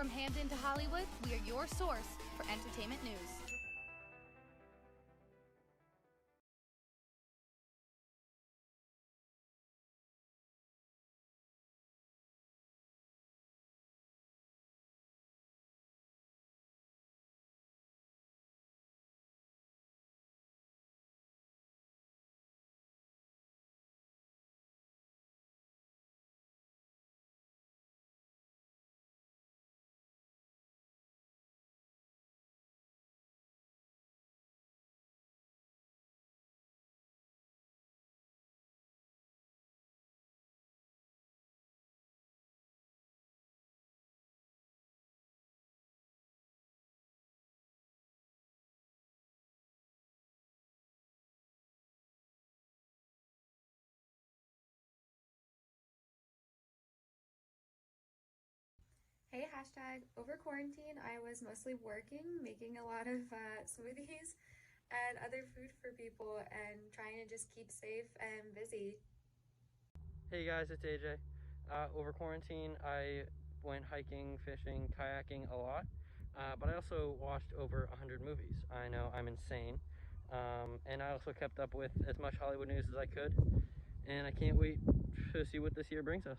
From Hamden to Hollywood, we are your source for entertainment news. Hey, hashtag. Over quarantine, I was mostly working, making a lot of smoothies and other food for people and trying to just keep safe and busy. Hey guys, it's AJ. Over quarantine, I went hiking, fishing, kayaking a lot, but I also watched over 100 movies. I know, I'm insane. And I also kept up with as much Hollywood news as I could, and I can't wait to see what this year brings us.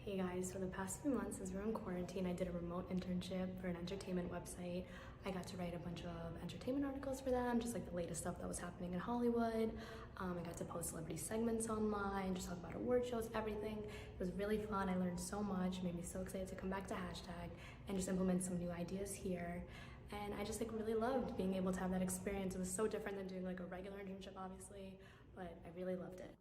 Hey guys, for the past few months as we're in quarantine, I did a remote internship for an entertainment website. I got to write a bunch of entertainment articles for them, just like the latest stuff that was happening in Hollywood. I got to post celebrity segments online, just talk about award shows, everything. It was really fun. I learned so much, made me so excited to come back to hashtag and just implement some new ideas here. And I just really loved being able to have that experience. It was so different than doing like a regular internship, obviously, but I really loved it.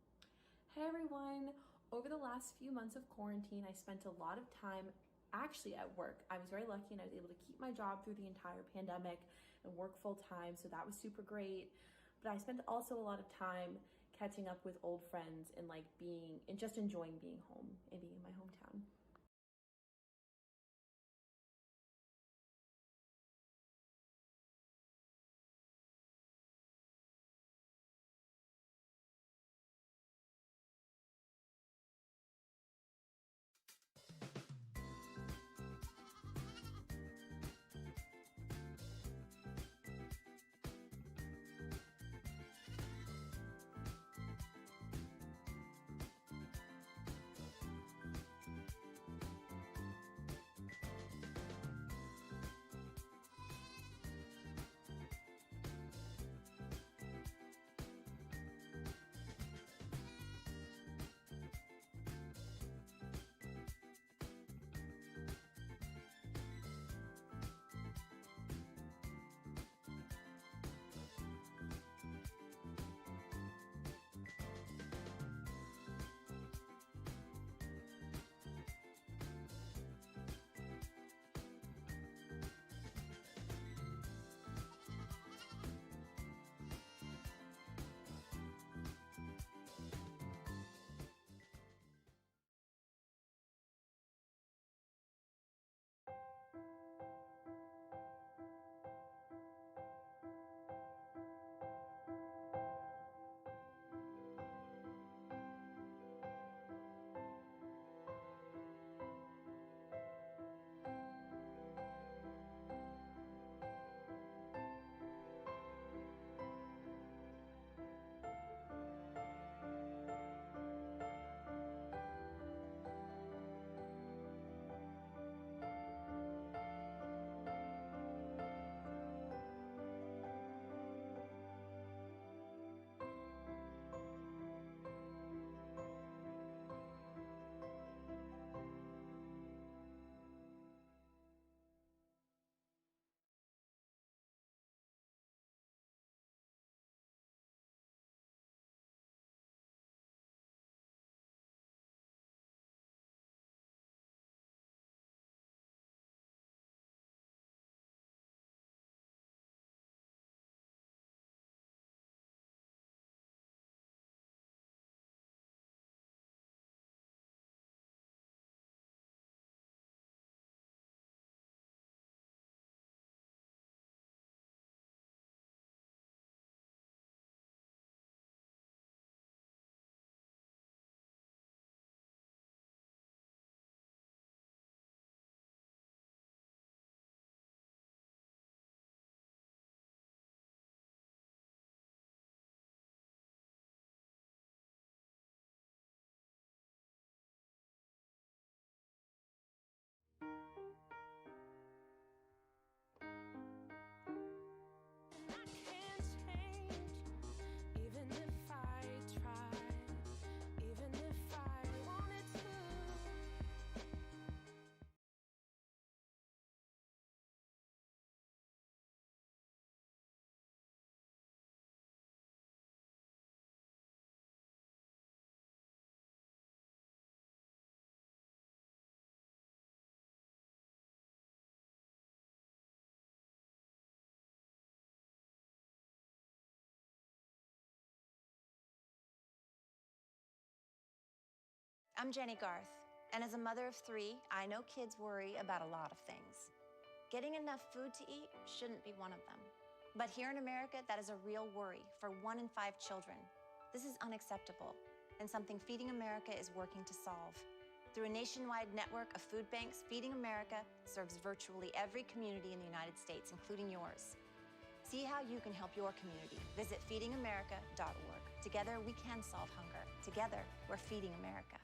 Hey everyone! Over the last few months of quarantine, I spent a lot of time actually at work. I was very lucky and I was able to keep my job through the entire pandemic and work full time, so that was super great. But I spent also a lot of time catching up with old friends and just enjoying being home and being in my hometown. I'm Jenny Garth, and as a mother of 3, I know kids worry about a lot of things. Getting enough food to eat shouldn't be one of them. But here in America, that is a real worry for 1 in 5 children. This is unacceptable, and something Feeding America is working to solve. Through a nationwide network of food banks, Feeding America serves virtually every community in the United States, including yours. See how you can help your community. Visit feedingamerica.org. Together, we can solve hunger. Together, we're Feeding America.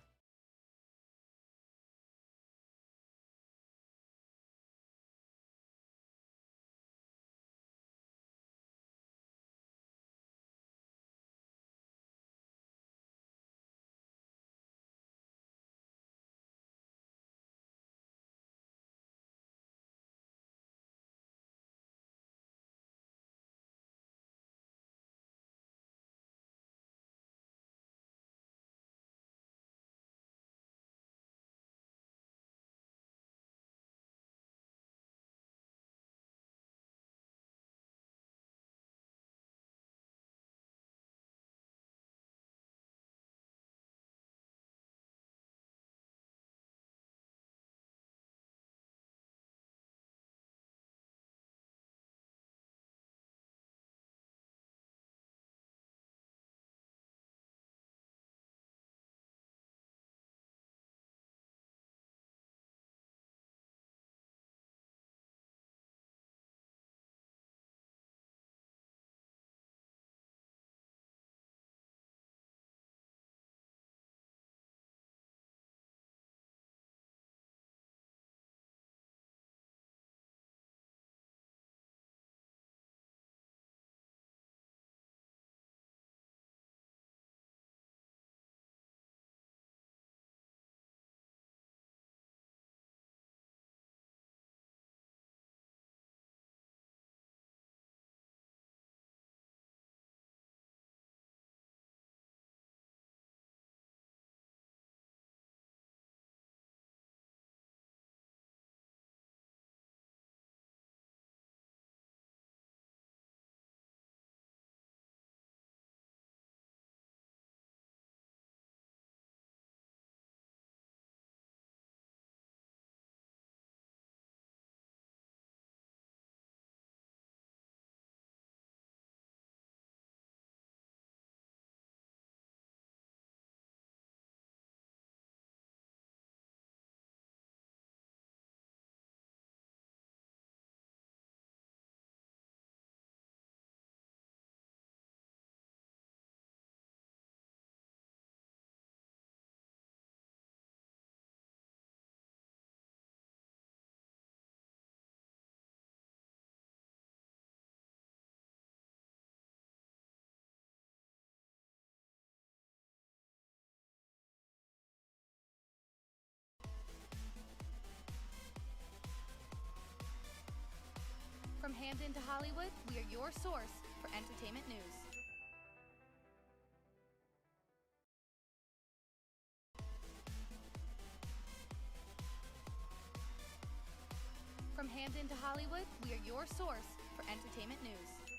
From Hamden to Hollywood, we are your source for entertainment news. From Hamden to Hollywood, we are your source for entertainment news.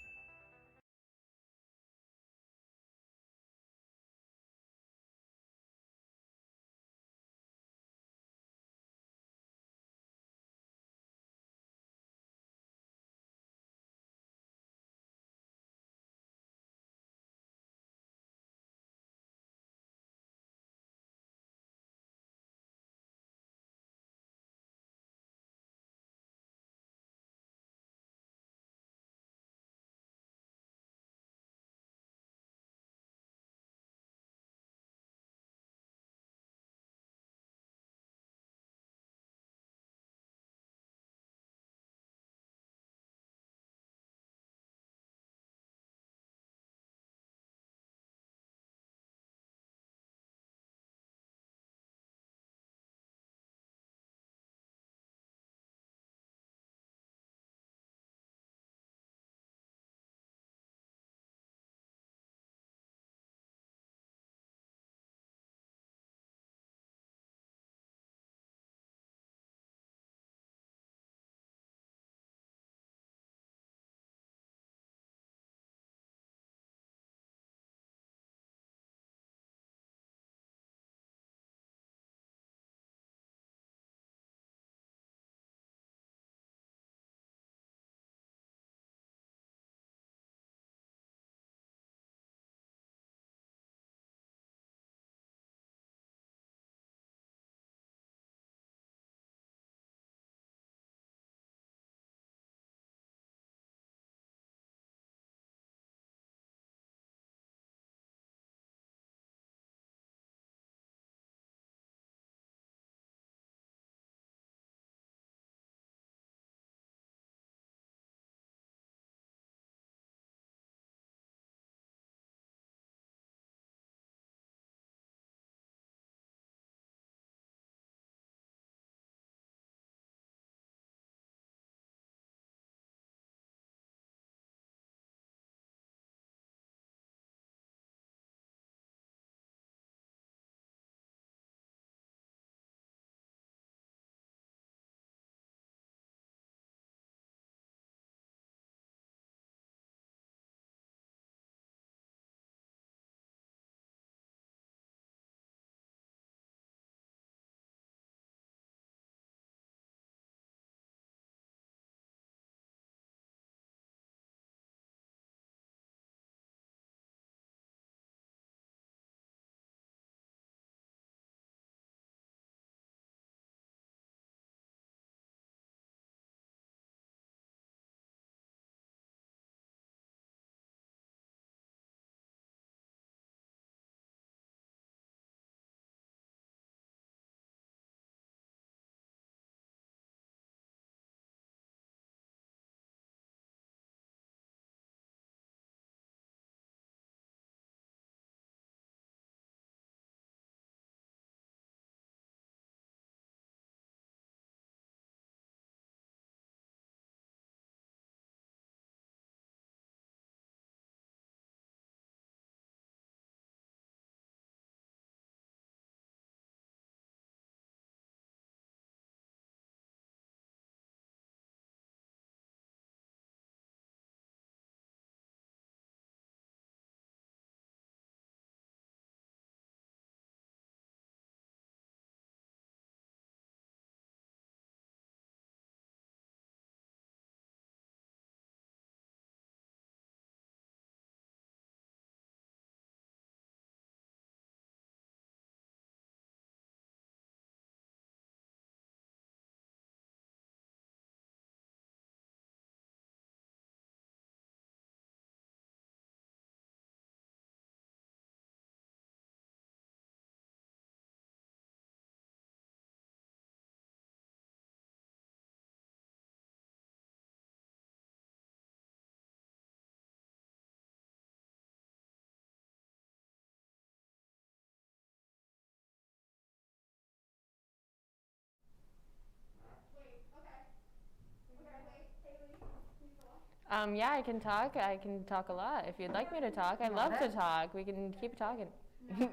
Yeah, I can talk. I can talk a lot. If you'd like me to talk, I love to talk. We can keep talking. That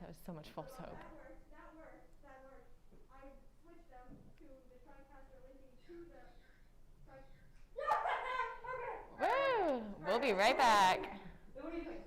was so much false hope. That worked. I switched them to the TriCaster linking to the Woo! We'll be right back. What do you think?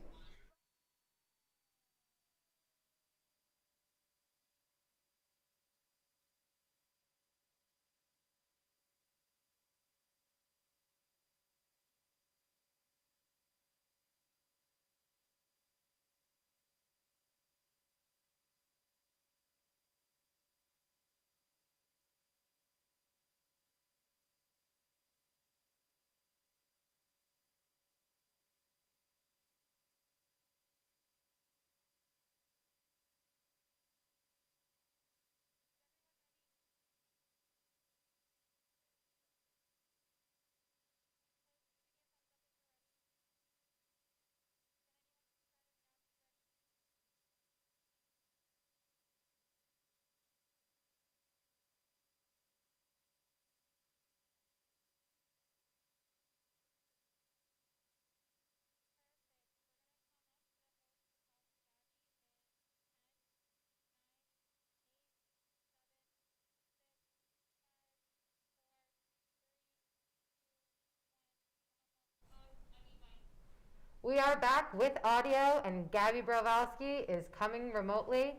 We are back with audio, and Gabby Brovowski is coming remotely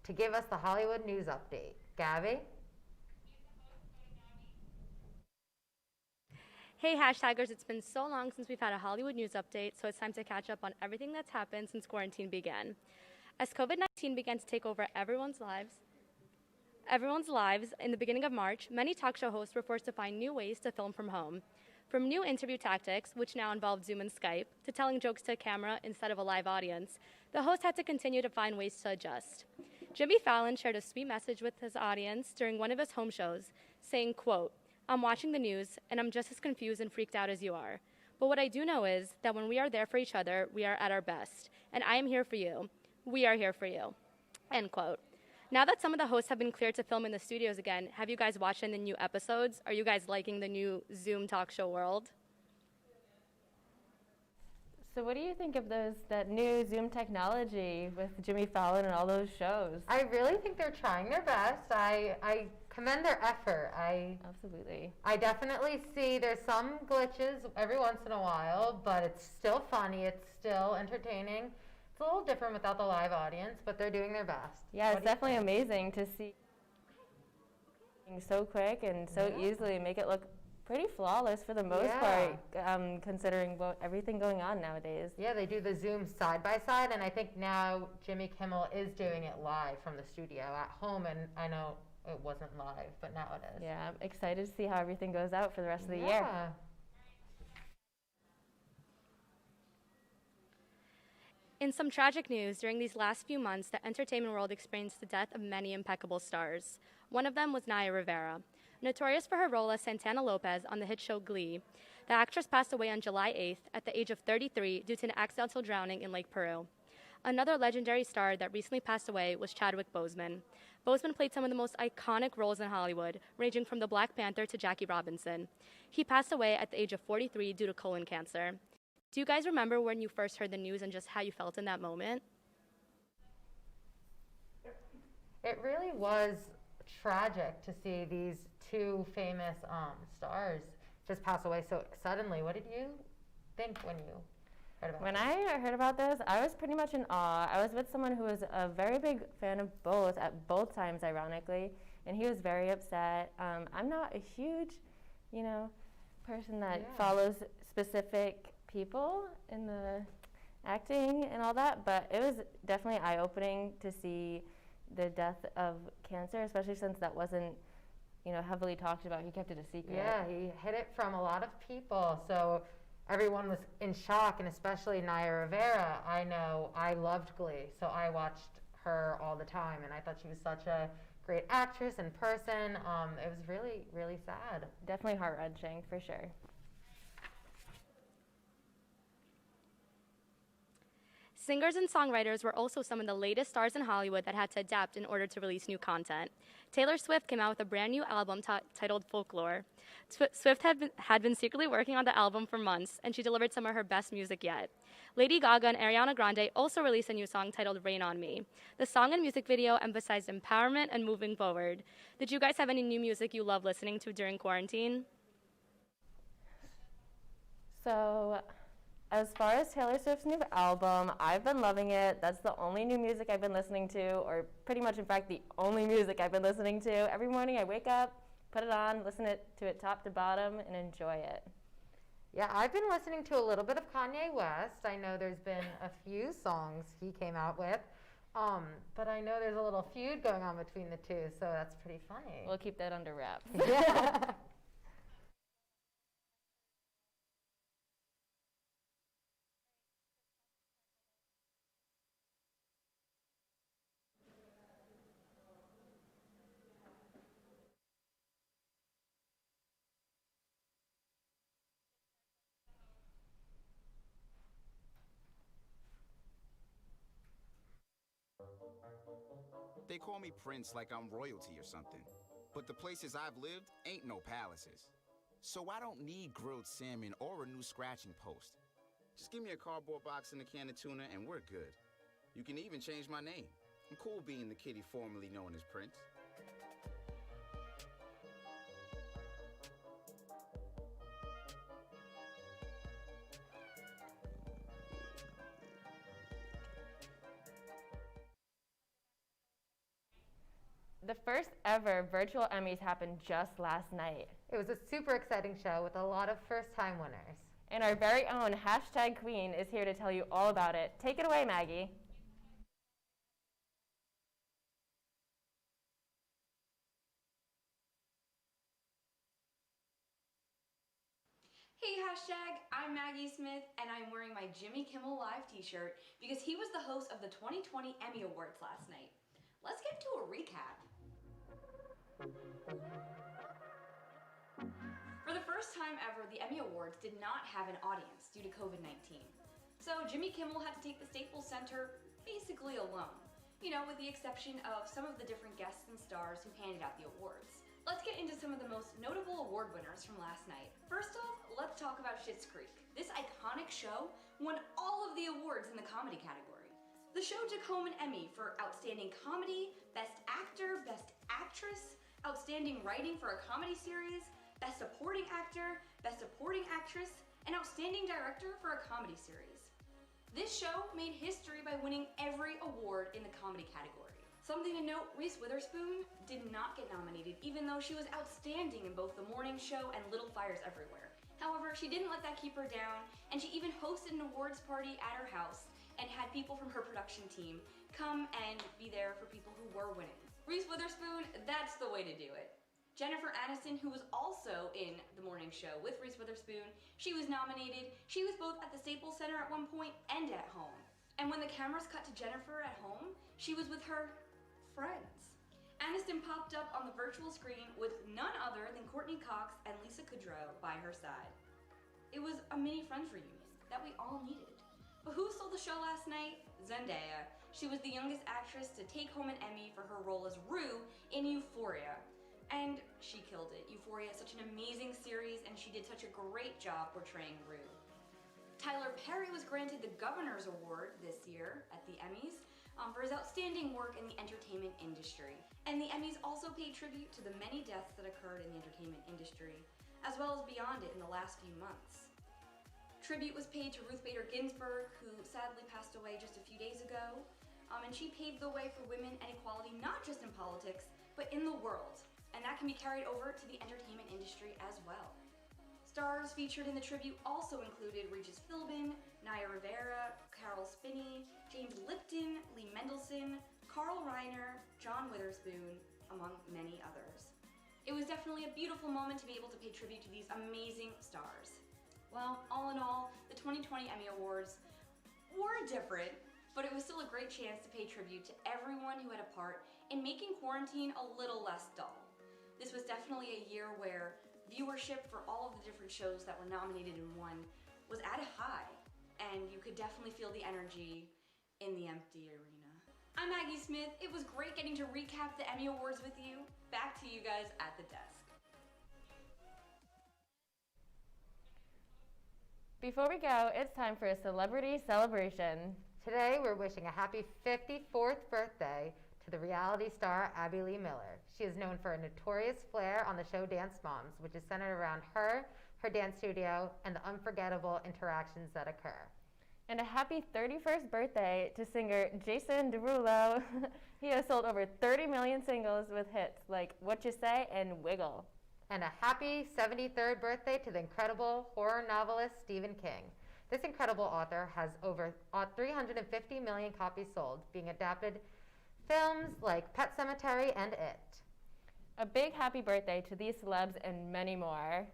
to give us the Hollywood news update. Gabby? Hey hashtaggers, it's been so long since we've had a Hollywood news update, so it's time to catch up on everything that's happened since quarantine began. As COVID-19 began to take over everyone's lives in the beginning of March, many talk show hosts were forced to find new ways to film from home. From new interview tactics, which now involve Zoom and Skype, to telling jokes to a camera instead of a live audience, the host had to continue to find ways to adjust. Jimmy Fallon shared a sweet message with his audience during one of his home shows, saying, quote, "I'm watching the news, and I'm just as confused and freaked out as you are. But what I do know is that when we are there for each other, we are at our best. And I am here for you. We are here for you." End quote. Now that some of the hosts have been cleared to film in the studios again, have you guys watched any new episodes? Are you guys liking the new Zoom talk show world? So what do you think of that new Zoom technology with Jimmy Fallon and all those shows? I really think they're trying their best. I commend their effort. Absolutely. I definitely see there's some glitches every once in a while, but it's still funny. It's still entertaining. It's a little different without the live audience, but they're doing their best. Yeah, it's definitely amazing to see so quick and so easily make it look pretty flawless for the most part, considering everything going on nowadays. Yeah, they do the Zoom side by side, and I think now Jimmy Kimmel is doing it live from the studio at home, and I know it wasn't live, but now it is. Yeah, I'm excited to see how everything goes out for the rest of the year. In some tragic news, during these last few months, the entertainment world experienced the death of many impeccable stars. One of them was Naya Rivera. Notorious for her role as Santana Lopez on the hit show Glee, the actress passed away on July 8th at the age of 33 due to an accidental drowning in Lake Peru. Another legendary star that recently passed away was Chadwick Boseman. Boseman played some of the most iconic roles in Hollywood, ranging from the Black Panther to Jackie Robinson. He passed away at the age of 43 due to colon cancer. Do you guys remember when you first heard the news and just how you felt in that moment? It really was tragic to see these two famous stars just pass away so suddenly. What did you think when you heard about When I heard about this, I was pretty much in awe. I was with someone who was a very big fan of both at both times, ironically, and he was very upset. I'm not a huge, person that follows specific people in the acting and all that, but it was definitely eye-opening to see the death of cancer, especially since that wasn't, heavily talked about. He kept it a secret. Yeah, he hid it from a lot of people, so everyone was in shock, and especially Naya Rivera. I know I loved Glee, so I watched her all the time, and I thought she was such a great actress and person. It was really, really sad. Definitely heart-wrenching, for sure. Singers and songwriters were also some of the latest stars in Hollywood that had to adapt in order to release new content. Taylor Swift came out with a brand new album titled Folklore. Swift had been secretly working on the album for months, and she delivered some of her best music yet. Lady Gaga and Ariana Grande also released a new song titled Rain on Me. The song and music video emphasized empowerment and moving forward. Did you guys have any new music you love listening to during quarantine? So, as far as Taylor Swift's new album, I've been loving it. That's the only new music I've been listening to, or pretty much, in fact, the only music I've been listening to. Every morning I wake up, put it on, listen to it top to bottom, and enjoy it. Yeah, I've been listening to a little bit of Kanye West. I know there's been a few songs he came out with, but I know there's a little feud going on between the two, so that's pretty funny. We'll keep that under wraps. Yeah. They call me Prince like I'm royalty or something. But the places I've lived ain't no palaces. So I don't need grilled salmon or a new scratching post. Just give me a cardboard box and a can of tuna and we're good. You can even change my name. I'm cool being the kitty formerly known as Prince. The first ever virtual Emmys happened just last night. It was a super exciting show with a lot of first-time winners. And our very own #Queen is here to tell you all about it. Take it away, Maggie. Hey hashtag, I'm Maggie Smith and I'm wearing my Jimmy Kimmel Live t-shirt because he was the host of the 2020 Emmy Awards last night. Let's get to a recap. For the first time ever, the Emmy Awards did not have an audience due to COVID-19. So Jimmy Kimmel had to take the Staples Center basically alone, with the exception of some of the different guests and stars who handed out the awards. Let's get into some of the most notable award winners from last night. First off, let's talk about Schitt's Creek. This iconic show won all of the awards in the comedy category. The show took home an Emmy for Outstanding Comedy, Best Actor, Best Actress, Outstanding Writing for a Comedy Series, Best Supporting Actor, Best Supporting Actress, and Outstanding Director for a Comedy Series. This show made history by winning every award in the comedy category. Something to note, Reese Witherspoon did not get nominated, even though she was outstanding in both The Morning Show and Little Fires Everywhere. However, she didn't let that keep her down, and she even hosted an awards party at her house and had people from her production team come and be there for people who were winning. Reese Witherspoon, that's the way to do it. Jennifer Aniston, who was also in The Morning Show with Reese Witherspoon, she was nominated. She was both at the Staples Center at one point and at home. And when the cameras cut to Jennifer at home, she was with her friends. Aniston popped up on the virtual screen with none other than Courtney Cox and Lisa Kudrow by her side. It was a mini Friends reunion that we all needed. But who stole the show last night? Zendaya. She was the youngest actress to take home an Emmy for her role as Rue in Euphoria. And she killed it. Euphoria is such an amazing series and she did such a great job portraying Rue. Tyler Perry was granted the Governor's Award this year at the Emmys for his outstanding work in the entertainment industry. And the Emmys also paid tribute to the many deaths that occurred in the entertainment industry, as well as beyond it in the last few months. Tribute was paid to Ruth Bader Ginsburg, who sadly passed away just a few days ago, and she paved the way for women and equality not just in politics, but in the world. And that can be carried over to the entertainment industry as well. Stars featured in the tribute also included Regis Philbin, Naya Rivera, Carol Spinney, James Lipton, Lee Mendelsohn, Carl Reiner, John Witherspoon, among many others. It was definitely a beautiful moment to be able to pay tribute to these amazing stars. Well, all in all, the 2020 Emmy Awards were different, but it was still a great chance to pay tribute to everyone who had a part in making quarantine a little less dull. This was definitely a year where viewership for all of the different shows that were nominated and won was at a high, and you could definitely feel the energy in the empty arena. I'm Maggie Smith. It was great getting to recap the Emmy Awards with you. Back to you guys at the desk. Before we go, it's time for a celebrity celebration. Today, we're wishing a happy 54th birthday to the reality star Abby Lee Miller. She is known for a notorious flair on the show Dance Moms, which is centered around her dance studio, and the unforgettable interactions that occur. And a happy 31st birthday to singer Jason Derulo. He has sold over 30 million singles with hits like What You Say and Wiggle. And a happy 73rd birthday to the incredible horror novelist Stephen King. This incredible author has over 350 million copies sold, being adapted films like Pet Sematary and It. A big happy birthday to these celebs and many more.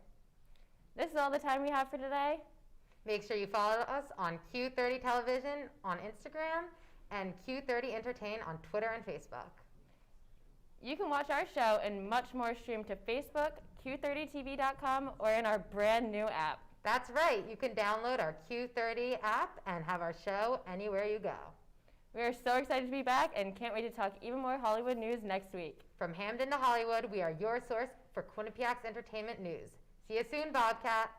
This is all the time we have for today. Make sure you follow us on Q30 Television on Instagram and Q30 Entertain on Twitter and Facebook. You can watch our show and much more streamed to Facebook, Q30TV.com, or in our brand new app. That's right. You can download our Q30 app and have our show anywhere you go. We are so excited to be back and can't wait to talk even more Hollywood news next week. From Hamden to Hollywood, we are your source for Quinnipiac's entertainment news. See you soon, Bobcats.